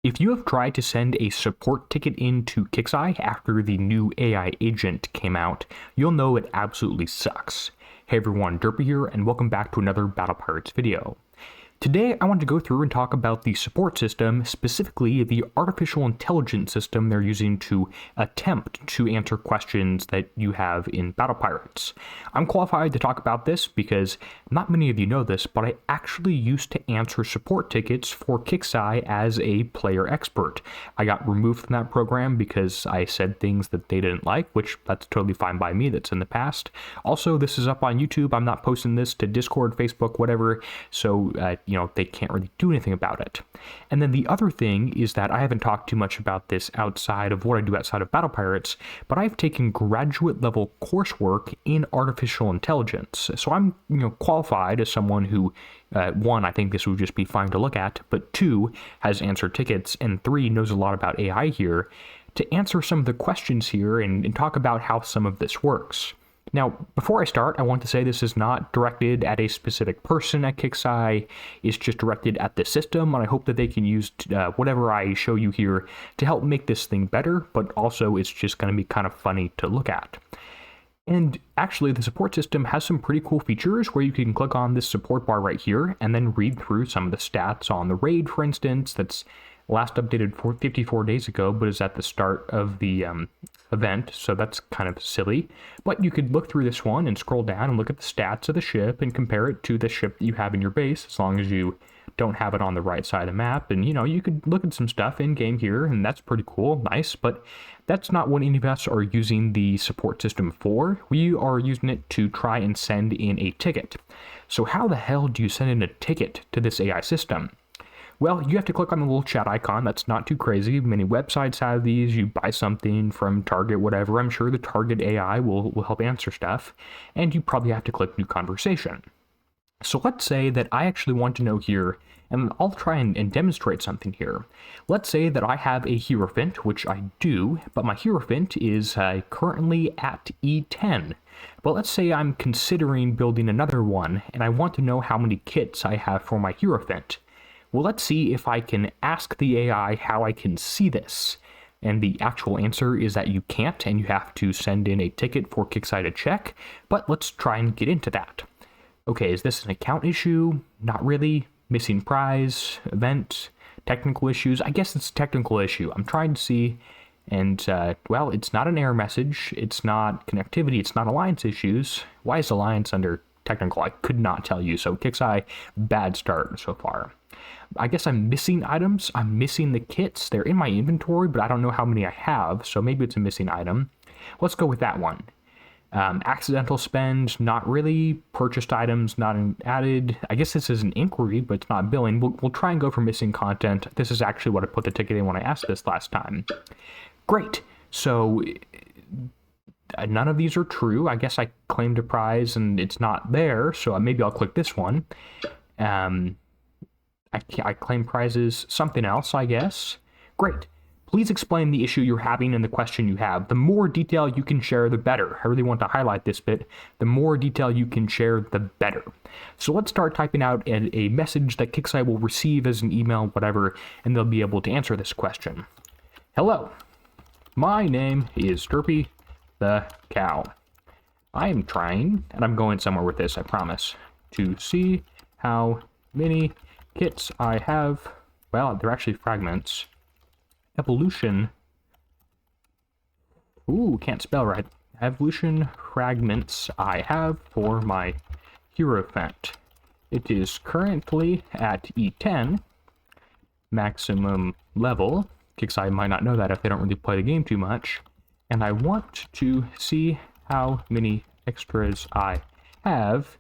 If you have tried to send a support ticket into Kixeye after the new AI agent came out, you'll know it absolutely sucks. Hey everyone, Derpy here, and welcome back to another Battle Pirates video. Today, I want to go through and talk about the support system, specifically the artificial intelligence system they're using to attempt to answer questions that you have in Battle Pirates. I'm qualified to talk about this because not many of you know this, but I actually used to answer support tickets for Kixeye as a player expert. I got removed from that program because I said things that they didn't like, which that's totally fine by me, that's in the past. Also, this is up on YouTube. I'm not posting this to Discord, Facebook, whatever, so they can't really do anything about it. And then the other thing is that I haven't talked too much about this outside of what I do outside of Battle Pirates, but I've taken graduate level coursework in artificial intelligence. So I'm, qualified as someone who, one, I think this would just be fine to look at, but two, has answered tickets, and three, knows a lot about AI here, to answer some of the questions here and talk about how some of this works. Now, before I start, I want to say this is not directed at a specific person at Kixeye. It's just directed at the system, and I hope that they can use whatever I show you here to help make this thing better, but also it's just going to be kind of funny to look at. And actually, the support system has some pretty cool features where you can click on this support bar right here and then read through some of the stats on the raid, for instance, that's last updated 54 days ago, but is at the start of the event, so that's kind of silly. But you could look through this one and scroll down and look at the stats of the ship and compare it to the ship that you have in your base, as long as you don't have it on the right side of the map. And, you could look at some stuff in-game here, and that's pretty cool, nice, but that's not what any of us are using the support system for. We are using it to try and send in a ticket. So how the hell do you send in a ticket to this AI system? Well, you have to click on the little chat icon. That's not too crazy. Many websites have these. You buy something from Target, whatever. I'm sure the Target AI will help answer stuff. And you probably have to click New Conversation. So let's say that I actually want to know here, and I'll try and demonstrate something here. Let's say that I have a Hierophant, which I do, but my Hierophant is currently at E10. But let's say I'm considering building another one, and I want to know how many kits I have for my Hierophant. Well, let's see if I can ask the AI how I can see this. And the actual answer is that you can't, and you have to send in a ticket for Kixeye to check, but let's try and get into that. Okay, is this an account issue? Not really. Missing prize, event, technical issues? I guess it's a technical issue. I'm trying to see, and, well, it's not an error message, it's not connectivity, it's not alliance issues. Why is alliance under technical? I could not tell you. So Kixeye, bad start so far. I guess I'm missing items. I'm missing the kits. They're in my inventory, but I don't know how many I have, so maybe it's a missing item. Let's go with that one. Accidental spend, not really. Purchased items, not added. I guess this is an inquiry, but it's not billing. We'll try and go for missing content. This is actually what I put the ticket in when I asked this last time. Great. So none of these are true. I guess I claimed a prize and it's not there, so maybe I'll click this one. I claim prizes, something else, I guess. Great. Please explain the issue you're having and the question you have. The more detail you can share, the better. I really want to highlight this bit. The more detail you can share, the better. So let's start typing out a message that Kixeye will receive as an email, whatever, and they'll be able to answer this question. Hello. My name is DerpyTheCow. I am trying, and I'm going somewhere with this, I promise, to see how many kits I have. Well, they're actually fragments. Evolution. Ooh, can't spell right. Evolution fragments I have for my Hierophant. It is currently at E10, maximum level. Kixeye might not know that if they don't really play the game too much. And I want to see how many extras I have,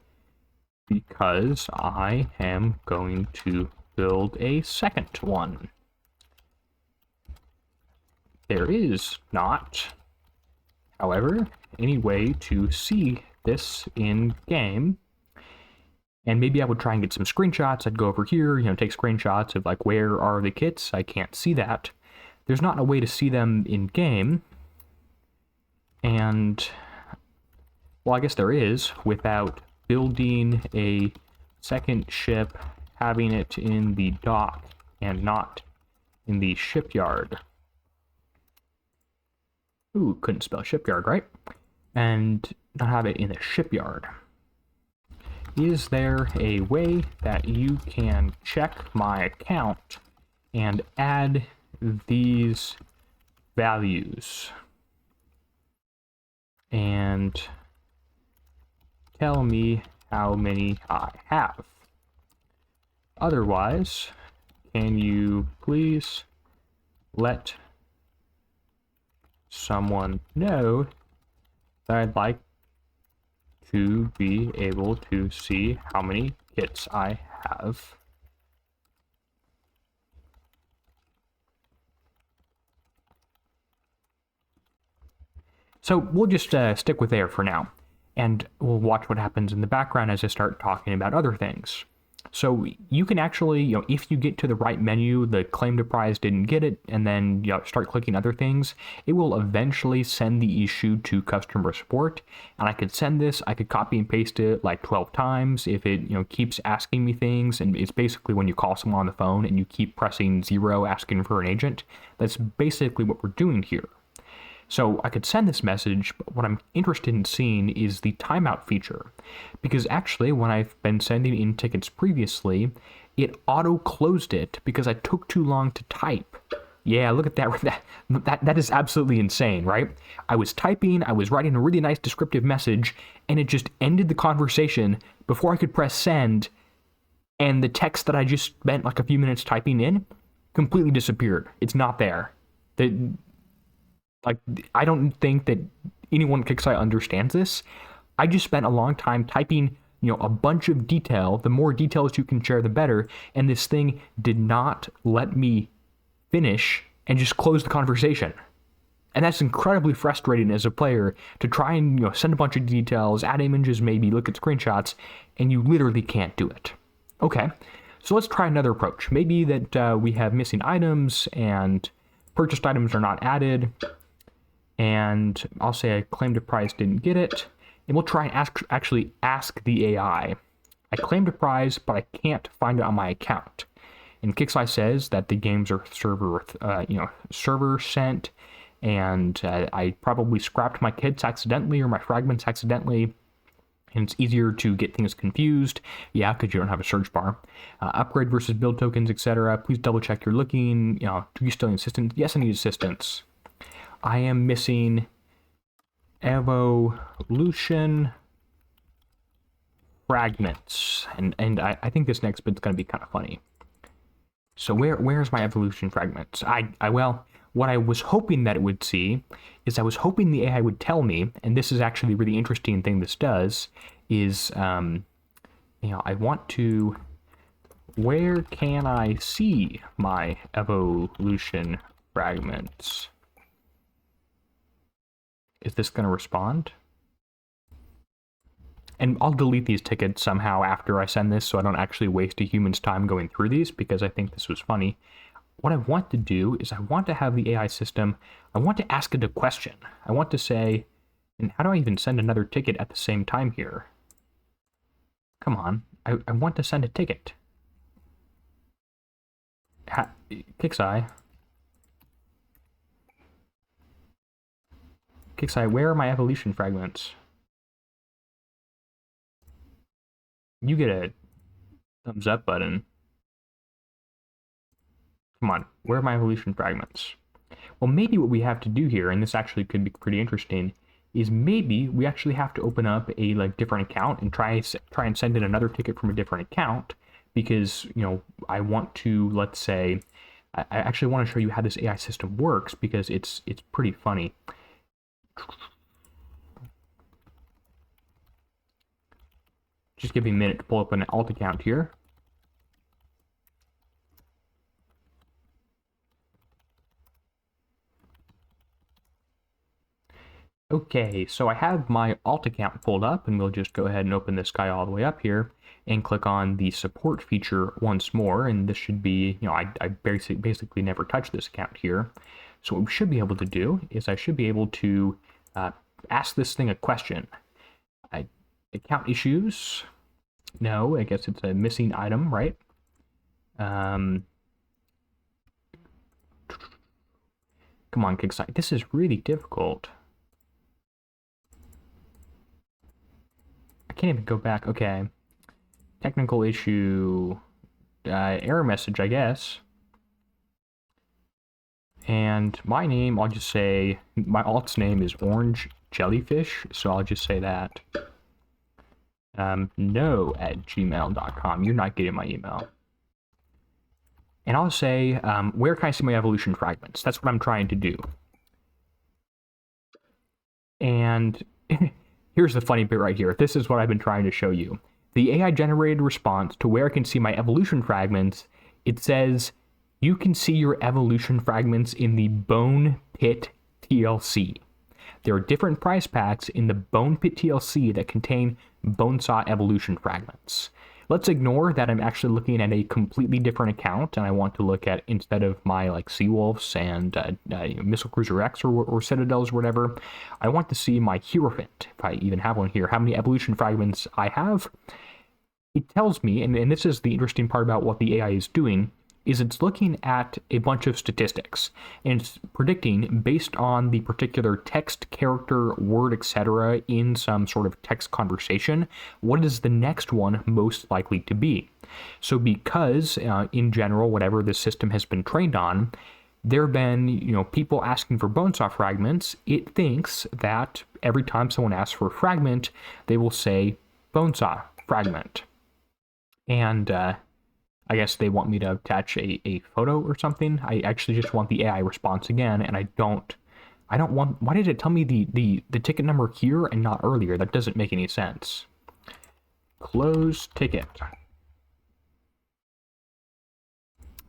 because I am going to build a second one. There is not, however, any way to see this in game. And maybe I would try and get some screenshots. I'd go over here, take screenshots of like, where are the kits? I can't see that. There's not a way to see them in game. And, well, I guess there is, without building a second ship, having it in the dock, and not in the shipyard. Ooh, couldn't spell shipyard, right? And not have it in the shipyard. Is there a way that you can check my account and add these values and tell me how many I have? Otherwise, can you please let someone know that I'd like to be able to see how many hits I have? So we'll just stick with there for now, and we'll watch what happens in the background as I start talking about other things. So you can actually, if you get to the right menu, the claim to prize didn't get it, and then start clicking other things, it will eventually send the issue to customer support. And I could send this, I could copy and paste it like 12 times if it keeps asking me things. And it's basically when you call someone on the phone and you keep pressing 0 asking for an agent. That's basically what we're doing here. So I could send this message, but what I'm interested in seeing is the timeout feature. Because actually, when I've been sending in tickets previously, it auto-closed it because I took too long to type. Yeah, look at that. That is absolutely insane, right? I was typing, I was writing a really nice descriptive message, and it just ended the conversation before I could press send, and the text that I just spent like a few minutes typing in completely disappeared. It's not there. I don't think that anyone at Kixeye understands this. I just spent a long time typing, a bunch of detail. The more details you can share, the better. And this thing did not let me finish and just close the conversation. And that's incredibly frustrating as a player to try and, send a bunch of details, add images, maybe look at screenshots, and you literally can't do it. Okay, so let's try another approach. Maybe that we have missing items and purchased items are not added. And I'll say I claimed a prize, didn't get it. And we'll try and actually ask the AI. I claimed a prize, but I can't find it on my account. And Kixeye says that the games are server sent, and I probably scrapped my kits accidentally or my fragments accidentally, and it's easier to get things confused. Yeah, because you don't have a search bar. Upgrade versus build tokens, etc. Please double check you're looking. Do you still need assistance? Yes, I need assistance. I am missing evolution fragments, and I think this next bit's going to be kind of funny. So where's my evolution fragments? Well, what I was hoping that it would see is I was hoping the AI would tell me, and this is actually a really interesting thing this does, is, I want to, where can I see my evolution fragments? Is this going to respond? And I'll delete these tickets somehow after I send this so I don't actually waste a human's time going through these, because I think this was funny. What I want to do is I want to have the AI system, I want to ask it a question. I want to say, and how do I even send another ticket at the same time here? Come on, I want to send a ticket. Kixeye, where are my evolution fragments? You get a thumbs up button. Come on, where are my evolution fragments? Well, maybe what we have to do here, and this actually could be pretty interesting, is maybe we actually have to open up a different account and try and send in another ticket from a different account, because I want to, let's say, I actually want to show you how this AI system works, because it's pretty funny. Just give me a minute to pull up an alt account here. Okay, so I have my alt account pulled up, and we'll just go ahead and open this guy all the way up here and click on the support feature once more, and this should be, I basically never touched this account here. So what we should be able to do is I should be able to ask this thing a question. Account issues? No, I guess it's a missing item, right? Come on, Kixeye. This is really difficult. I can't even go back. Okay. Technical issue. Error message, I guess. And my name, I'll just say, my alt's name is Orange Jellyfish, so I'll just say that. No@gmail.com. You're not getting my email. And I'll say, where can I see my evolution fragments? That's what I'm trying to do. And here's the funny bit right here. This is what I've been trying to show you. The AI-generated response to where I can see my evolution fragments, it says, you can see your evolution fragments in the Bone Pit TLC. There are different price packs in the Bone Pit TLC that contain Bonesaw evolution fragments. Let's ignore that I'm actually looking at a completely different account, and I want to look at, instead of my like Seawolves and Missile Cruiser X or Citadels or whatever, I want to see my Hierophant, if I even have one here, how many evolution fragments I have. It tells me, and this is the interesting part about what the AI is doing, is it's looking at a bunch of statistics, and it's predicting, based on the particular text, character, word, etc., in some sort of text conversation, what is the next one most likely to be. So because, in general, whatever this system has been trained on, there have been, people asking for Bonesaw fragments, it thinks that every time someone asks for a fragment, they will say Bonesaw fragment. And, I guess they want me to attach a photo or something. I actually just want the AI response again, and I don't want, why did it tell me the ticket number here and not earlier? That doesn't make any sense. Close ticket.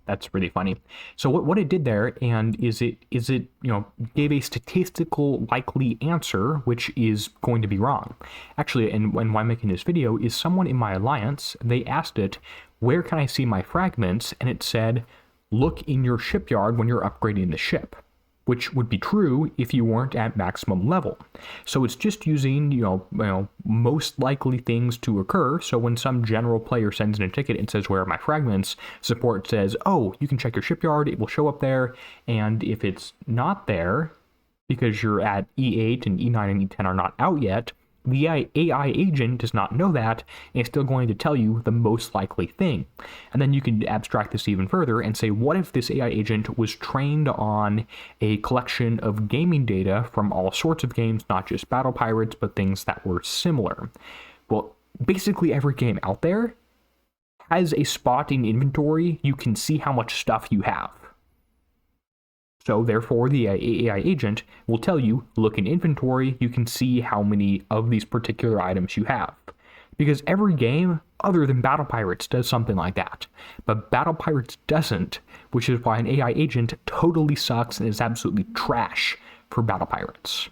That's really funny. So what it did there, and is it gave a statistical likely answer, which is going to be wrong. Actually, and why I'm making this video is someone in my alliance, they asked it, where can I see my fragments? And it said, look in your shipyard when you're upgrading the ship, which would be true if you weren't at maximum level. So it's just using, most likely things to occur. So when some general player sends in a ticket and says, where are my fragments? Support says, oh, you can check your shipyard. It will show up there. And if it's not there, because you're at E8 and E9 and E10 are not out yet, the AI agent does not know that, and it's still going to tell you the most likely thing. And then you can abstract this even further and say, what if this AI agent was trained on a collection of gaming data from all sorts of games, not just Battle Pirates, but things that were similar? Well, basically every game out there has a spot in inventory. You can see how much stuff you have. So therefore, the AI agent will tell you, look in inventory, you can see how many of these particular items you have. Because every game, other than Battle Pirates, does something like that. But Battle Pirates doesn't, which is why an AI agent totally sucks and is absolutely trash for Battle Pirates.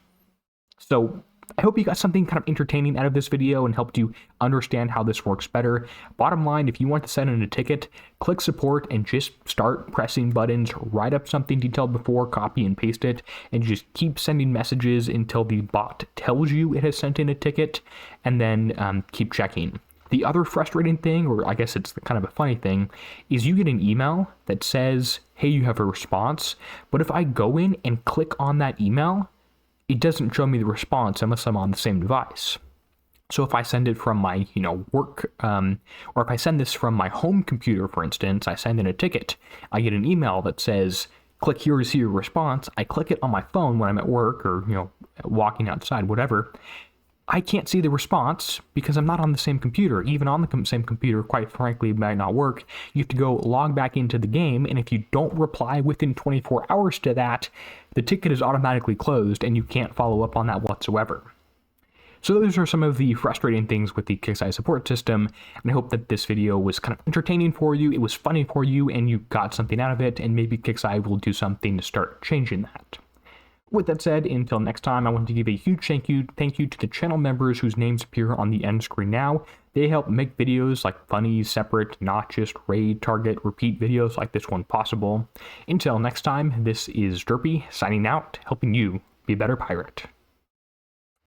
So I hope you got something kind of entertaining out of this video and helped you understand how this works better. Bottom line, if you want to send in a ticket, click support and just start pressing buttons, write up something detailed before, copy and paste it, and just keep sending messages until the bot tells you it has sent in a ticket, and then keep checking. The other frustrating thing, or I guess it's kind of a funny thing, is you get an email that says, hey, you have a response, but if I go in and click on that email, it doesn't show me the response unless I'm on the same device. So if I send it from my, work, or if I send this from my home computer, for instance, I send in a ticket, I get an email that says, click here to see your response. I click it on my phone when I'm at work or, walking outside, whatever. I can't see the response because I'm not on the same computer. Even on the same computer, quite frankly, it might not work. You have to go log back into the game, and if you don't reply within 24 hours to that, the ticket is automatically closed, and you can't follow up on that whatsoever. So those are some of the frustrating things with the Kixeye support system, and I hope that this video was kind of entertaining for you, it was funny for you, and you got something out of it, and maybe Kixeye will do something to start changing that. With that said, until next time, I want to give a huge thank you to the channel members whose names appear on the end screen now. They help make videos like funny, separate, not just raid, target, repeat videos like this one possible. Until next time, this is Derpy, signing out, helping you be a better pirate.